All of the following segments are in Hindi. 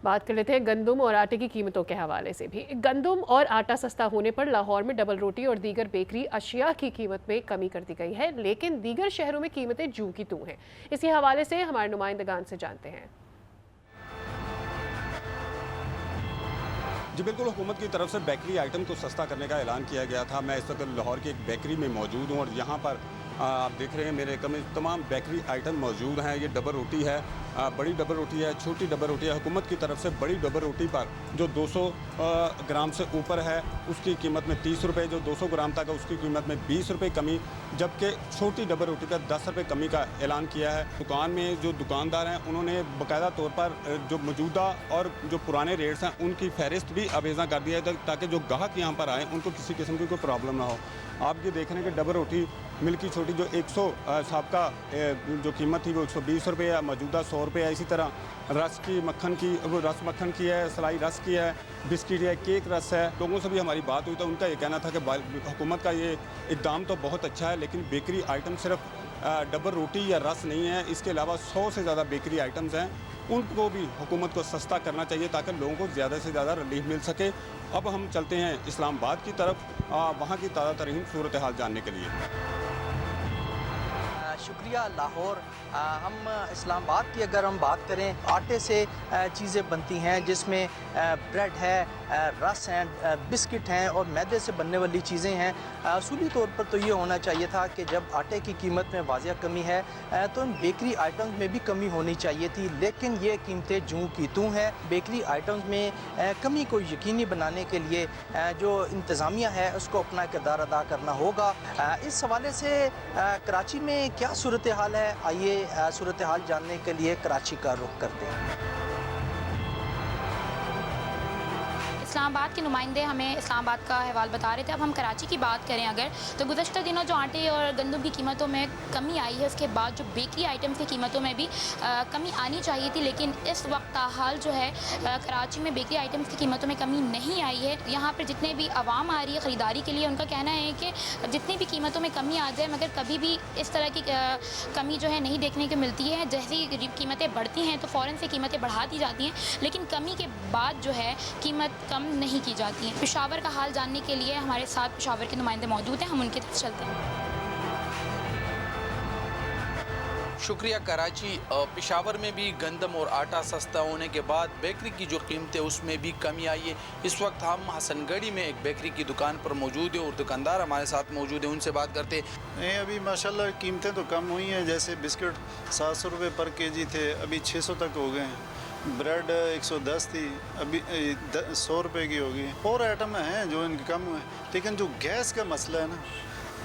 बात कर लेते हैं गंदम और आटे की कीमतों के हवाले से भी। गंदम और आटा सस्ता होने पर लाहौर में डबल रोटी और दीगर बेकरी अशिया की कीमत में कमी कर दी गई है, लेकिन दीगर शहरों में कीमतें जू की तू हैं। इसी हवाले से हमारे नुमाइंदगान से जानते हैं। जी बिल्कुल, हुकूमत की तरफ से बेकरी आइटम को सस्ता करने का ऐलान किया गया था। मैं इस वक्त लाहौर की एक बेकरी में मौजूद हूँ और यहाँ पर आप देख रहे हैं मेरे तमाम बेकरी आइटम मौजूद हैं। ये डबल रोटी है, बड़ी डबल रोटी है, छोटी डबल रोटी है। हुकूमत की तरफ से बड़ी डबल रोटी पर जो 200 ग्राम से ऊपर है उसकी कीमत में 30 रुपये, जो 200 ग्राम तक है उसकी कीमत में 20 रुपये कमी, जबकि छोटी डबल रोटी पर 10 रुपये कमी का ऐलान किया है। दुकान में जो दुकानदार हैं उन्होंने बाकायदा तौर पर जो मौजूदा और जो पुराने रेट्स हैं उनकी फहरिस्त भी अवेज़ा कर दिया है ताकि जो ग्राहक यहाँ पर आए उनको किसी किस्म की कोई प्रॉब्लम ना हो। आप ये देख रहे हैं कि डबल रोटी मिल्की छोटी जो 100 साबका जो कीमत थी वो 120 रुपये है, मौजूदा 100 रुपये है। इसी तरह रस की मक्खन की, वो रस मक्खन की है, सलाई रस की है, बिस्किट है, केक रस है। लोगों से भी हमारी बात हुई तो उनका ये कहना था कि हुकूमत का ये इक़दाम तो बहुत अच्छा है, लेकिन बेकरी आइटम सिर्फ डबल रोटी या रस नहीं है, इसके अलावा 100 से ज़्यादा बेकरी आइटम्स हैं, उनको भी हुकूमत को सस्ता करना चाहिए ताकि लोगों को ज़्यादा से ज़्यादा रिलीफ मिल सके। अब हम चलते हैं इस्लामाबाद की तरफ, वहाँ की ताज़ा तरीन सूरत हाल जानने के लिए। शुक्रिया लाहौर। हम इस्लामाबाद की अगर हम बात करें, आटे से चीज़ें बनती हैं जिसमें ब्रेड है, रस हैं, बिस्किट हैं और मैदे से बनने वाली चीज़ें हैं। असूली तौर पर तो ये होना चाहिए था कि जब आटे की कीमत में वाज़िया कमी है तो इन बेकरी आइटम्स में भी कमी होनी चाहिए थी, लेकिन ये कीमतें जूं की तूं हैं। बेकरी आइटम्स में कमी को यकीनी बनाने के लिए जो इंतज़ामिया है उसको अपना किरदार अदा करना होगा। इस हवाले से कराची में क्या सूरत हाल है, आइए सूरत हाल जानने के लिए कराची का रुख करते हैं। इस्लामाबाद के नुमाइंदे हमें इस्लामाबाद का अहवाल बता रहे थे। अब हम कराची की बात करें अगर, तो गुज़श्ता दिनों जो आटे और गंदम की कीमतों में कमी आई है, उसके बाद जो बेकरी आइटम्स की कीमतों में भी कमी आनी चाहिए थी, लेकिन इस वक्त हाल जो है कराची में बेकरी आइटम्स की कीमतों में कमी नहीं आई है। यहाँ पर जितने भी आवाम आ रही है ख़रीदारी के लिए, उनका कहना है कि जितनी भी कीमतों में कमी आ जाए मगर कभी भी इस तरह की कमी जो है नहीं देखने को मिलती है। जैसी कीमतें बढ़ती हैं तो फ़ौरन से कीमतें बढ़ा दी जाती हैं, लेकिन कमी के बाद जो है कीमत कम नहीं की जाती है। पेशावर का हाल जानने के लिए हमारे साथ पेशावर के नुमाइंदे मौजूद हैं, हम उनके साथ चलते हैं। शुक्रिया। कराची पेशावर में भी गंदम और आटा सस्ता होने के बाद बेकरी की जो कीमतें उसमें भी कमी आई है। इस वक्त हम हसनगढ़ी में एक बेकरी की दुकान पर मौजूद हैं और दुकानदार हमारे साथ मौजूद हैं, उनसे बात करते नहीं। अभी माशाल्लाह कीमतें तो कम हुई हैं, जैसे बिस्किट 700 रुपये पर केजी थे, अभी 600 तक हो गए हैं। ब्रेड 110 थी, अभी 100 रुपये की होगी। और आइटम हैं जो इनके कम हुए, लेकिन जो गैस का मसला है ना,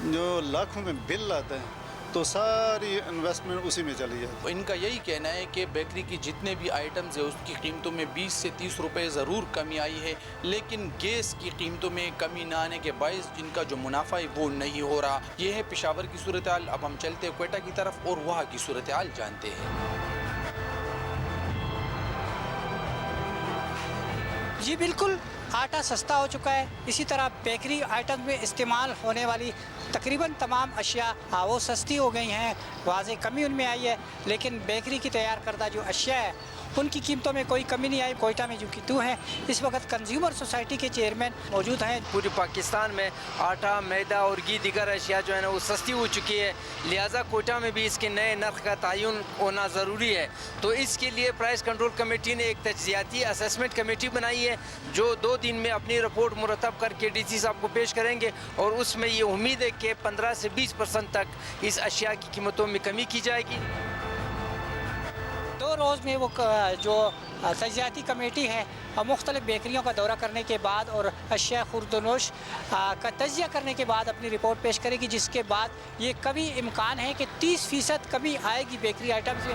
जो लाखों में बिल आता है तो सारी इन्वेस्टमेंट उसी में चली जाती है। इनका यही कहना है कि बेकरी की जितने भी आइटम्स है उसकी कीमतों में 20 से 30 रुपये ज़रूर कमी आई है, लेकिन गैस की कीमतों में कमी ना आने के बायस इनका जो मुनाफा है वो नहीं हो रहा। ये है पेशावर की सूरत हाल। अब हम चलते हैं क्वेटा की तरफ और वहाँ की सूरत हाल जानते हैं। जी बिल्कुल, आटा सस्ता हो चुका है। इसी तरह बेकरी आइटम में इस्तेमाल होने वाली तकरीबन तमाम अशिया वो सस्ती हो गई हैं, वाज़ेह कमी उनमें आई है, लेकिन बेकरी की तैयार करदा जो अशिया है उनकी कीमतों में कोई कमी नहीं आई। कोयटा में जो की तू है, इस वक्त कंज्यूमर सोसाइटी के चेयरमैन मौजूद हैं। पूरे पाकिस्तान में आटा, मैदा और घी दीगर अशिया जो है ना वो सस्ती हो चुकी है, लिहाजा कोयटा में भी इसके नए नर्ख का तयन होना ज़रूरी है। तो इसके लिए प्राइस कंट्रोल कमेटी ने एक तज्ज़ियाती असेसमेंट कमेटी बनाई है जो 2 दिन में अपनी रिपोर्ट मुरतब करके DC साहब को पेश करेंगे और उसमें ये उम्मीद है कि 15 से 20% तक इस अशिया की कीमतों में कमी की जाएगी। 2 रोज़ में वो जो तज्ज़ियाती कमेटी है मुख्तलिफ बेकरियों का दौरा करने के बाद और अशिया खुर्दनोश का तज्ज़िया करने के बाद अपनी रिपोर्ट पेश करेगी, जिसके बाद ये कभी इम्कान है कि 30% कमी आएगी बेकरी आइटम्स में।